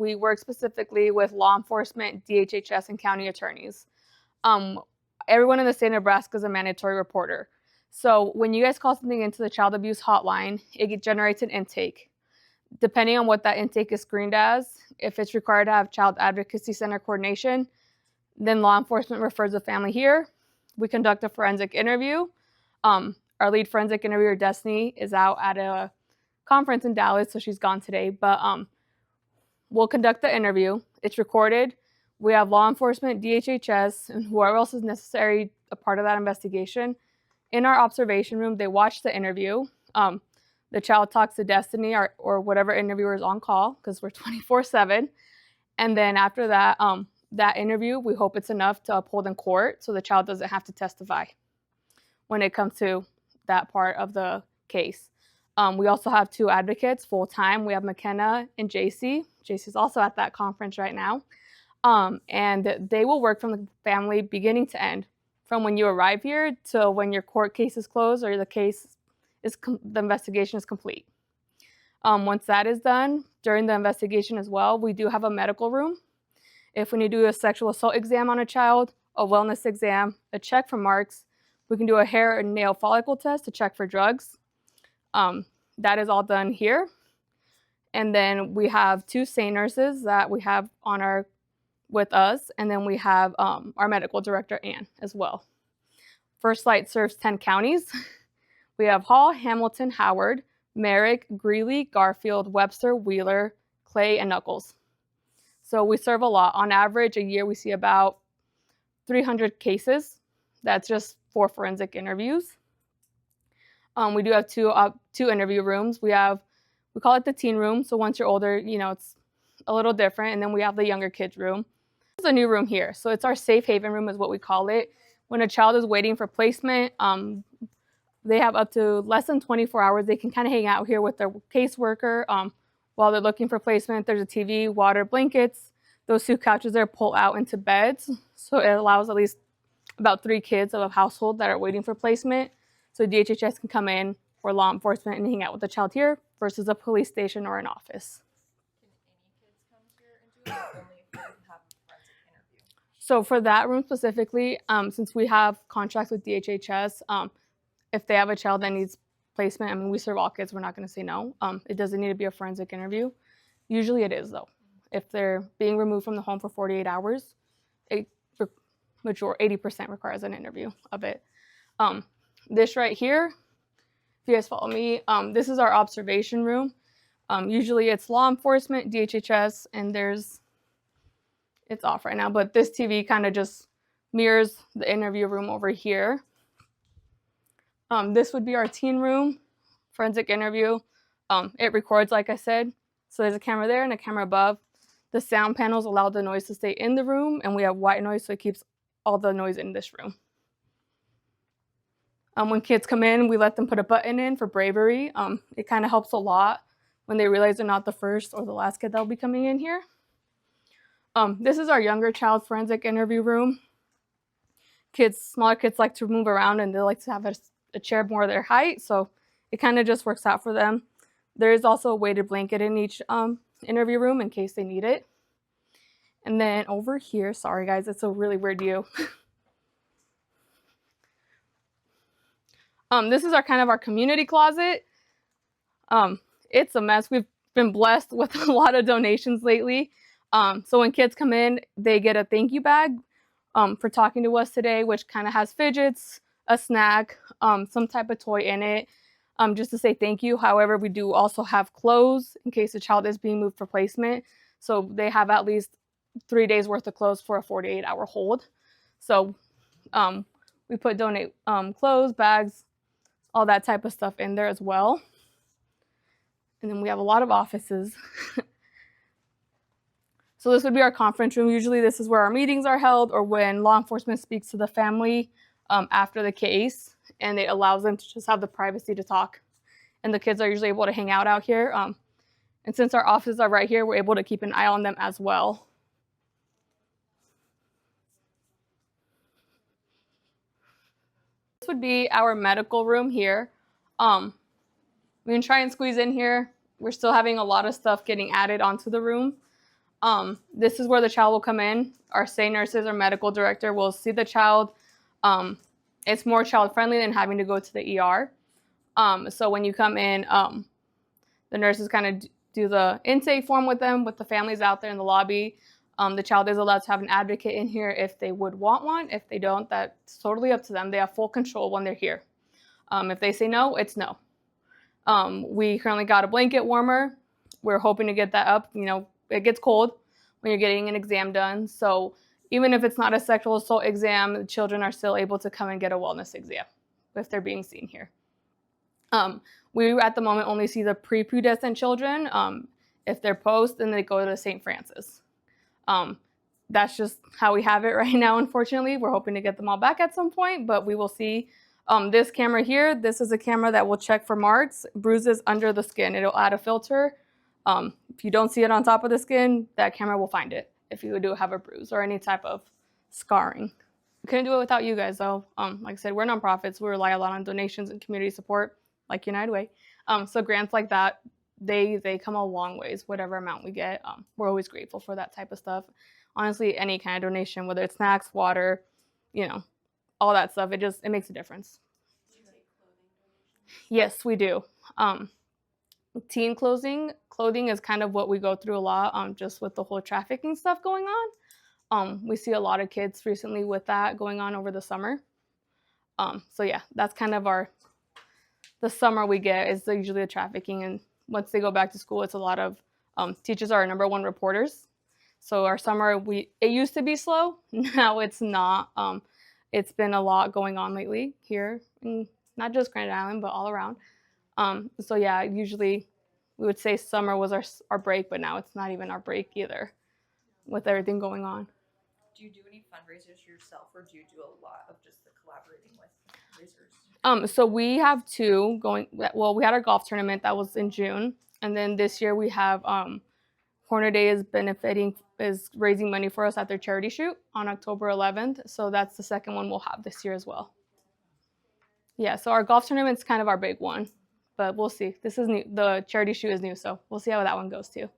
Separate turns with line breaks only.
we work specifically with law enforcement, DHHS, and county attorneys. Everyone in the state of Nebraska is a mandatory reporter. So when you guys call something into the child abuse hotline, it generates an intake. Depending on what that intake is screened as, if it's required to have Child Advocacy Center coordination, then law enforcement refers the family here. We conduct a forensic interview. Our lead forensic interviewer, Destiny, is out at a conference in Dallas, so she's gone today. But we'll conduct the interview. It's recorded. We have law enforcement, DHHS, and whoever else is necessary a part of that investigation. In our observation room, they watch the interview. The child talks to Destiny or whatever interviewer is on call, because we're 24/7. And then after that, that interview, we hope it's enough to uphold in court so the child doesn't have to testify when it comes to that part of the case. We also have 2 advocates full-time. We have McKenna and JC. JC's also at that conference right now. And they will work from the family beginning to end, from when you arrive here to when your court case is closed or the investigation is complete. Once that is done, during the investigation as well, we do have a medical room. If we need to do a sexual assault exam on a child, a wellness exam, a check for marks, we can do a hair and nail follicle test to check for drugs. That is all done here. And then we have 2 SANE nurses that we have with us, and then we have our medical director, Ann, as well. First Light serves 10 counties. We have Hall, Hamilton, Howard, Merrick, Greeley, Garfield, Webster, Wheeler, Clay, and Nuckolls. So we serve a lot. On average, a year we see about 300 cases. That's just for forensic interviews. We do have two interview rooms. We call it the teen room. So once you're older, it's a little different. And then we have the younger kids room. There's a new room here. So it's our safe haven room is what we call it. When a child is waiting for placement, they have up to less than 24 hours. They can kind of hang out here with their caseworker while they're looking for placement. There's a TV, water, blankets. Those 2 couches there pull out into beds. So it allows at least about 3 kids of a household that are waiting for placement. So DHHS can come in, or law enforcement, and hang out with the child here versus a police station or an office.
Can any kids come here and do it, or only if they have a forensic interview?
So for that room specifically, since we have contracts with DHHS, if they have a child that needs placement, we serve all kids. We're not going to say no. It doesn't need to be a forensic interview. Usually it is, though. If they're being removed from the home for 48 hours, 80% requires an interview of it. This right here, if you guys follow me, this is our observation room. Usually it's law enforcement, DHHS, and it's off right now, but this TV kind of just mirrors the interview room over here. This would be our teen room, forensic interview. It records, like I said. So there's a camera there and a camera above. The sound panels allow the noise to stay in the room, and we have white noise, so it keeps all the noise in this room. When kids come in, we let them put a button in for bravery. It kind of helps a lot when they realize they're not the first or the last kid that'll be coming in here. This is our younger child forensic interview room. Smaller kids like to move around, and they like to have a chair more their height, so it kind of just works out for them. There is also a weighted blanket in each interview room in case they need it. And then over here, sorry guys, it's a really weird view. This is our community closet. It's a mess. We've been blessed with a lot of donations lately. So when kids come in, they get a thank you bag for talking to us today, which kind of has fidgets, a snack, some type of toy in it, just to say thank you. However, we do also have clothes in case the child is being moved for placement. So they have at least 3 days worth of clothes for a 48-hour hold. So we donate clothes, bags, all that type of stuff in there as well. And then we have a lot of offices. So this would be our conference room. Usually this is where our meetings are held, or when law enforcement speaks to the family after the case, and it allows them to just have the privacy to talk. And the kids are usually able to hang out here. And since our offices are right here, we're able to keep an eye on them as well. This would be our medical room here. We can try and squeeze in here. We're still having a lot of stuff getting added onto the room. This is where the child will come in. Our SAY nurses or medical director will see the child. It's more child friendly than having to go to the ER. So when you come in, the nurses kind of do the intake form with them, with the families out there in the lobby. The child is allowed to have an advocate in here if they would want one. If they don't, that's totally up to them. They have full control when they're here. If they say no, it's no. We currently got a blanket warmer. We're hoping to get that up. You know, it gets cold when you're getting an exam done. So even if it's not a sexual assault exam, the children are still able to come and get a wellness exam if they're being seen here. We at the moment only see the prepubescent children. If they're post, then they go to St. Francis. That's just how we have it right now, unfortunately. We're hoping to get them all back at some point, but we will see. This camera here, this is a camera that will check for marks, bruises under the skin. It'll add a filter. If you don't see it on top of the skin, that camera will find it if you do have a bruise or any type of scarring. We couldn't do it without you guys, though. Like I said, we're nonprofits. We rely a lot on donations and community support, like United Way. So grants like that, they come a long ways, whatever amount we get. We're always grateful for that type of stuff. Honestly, any kind of donation, whether it's snacks, water, you know, all that stuff, it makes a difference.
Do you take clothing donations?
Yes, we do. Teen clothing is kind of what we go through a lot, just with the whole trafficking stuff going on. We see a lot of kids recently with that going on over the summer. So yeah, that's kind of the summer we get is usually the trafficking, and once they go back to school, it's a lot of teachers are our number one reporters. So our summer, it used to be slow, now it's not. It's been a lot going on lately here, in not just Grand Island, but all around. So yeah, usually we would say summer was our break, but now it's not even our break either with everything going on.
Do you do any fundraisers yourself, or do you do a lot of just the collaborating with fundraisers?
So we have two going. Well, we had our golf tournament that was in June, and then this year we have Corner Day is raising money for us at their charity shoot on October 11th. So that's the second one we'll have this year as well. Yeah, so our golf tournament's kind of our big one, but we'll see. This is new. The charity shoot is new, so we'll see how that one goes too.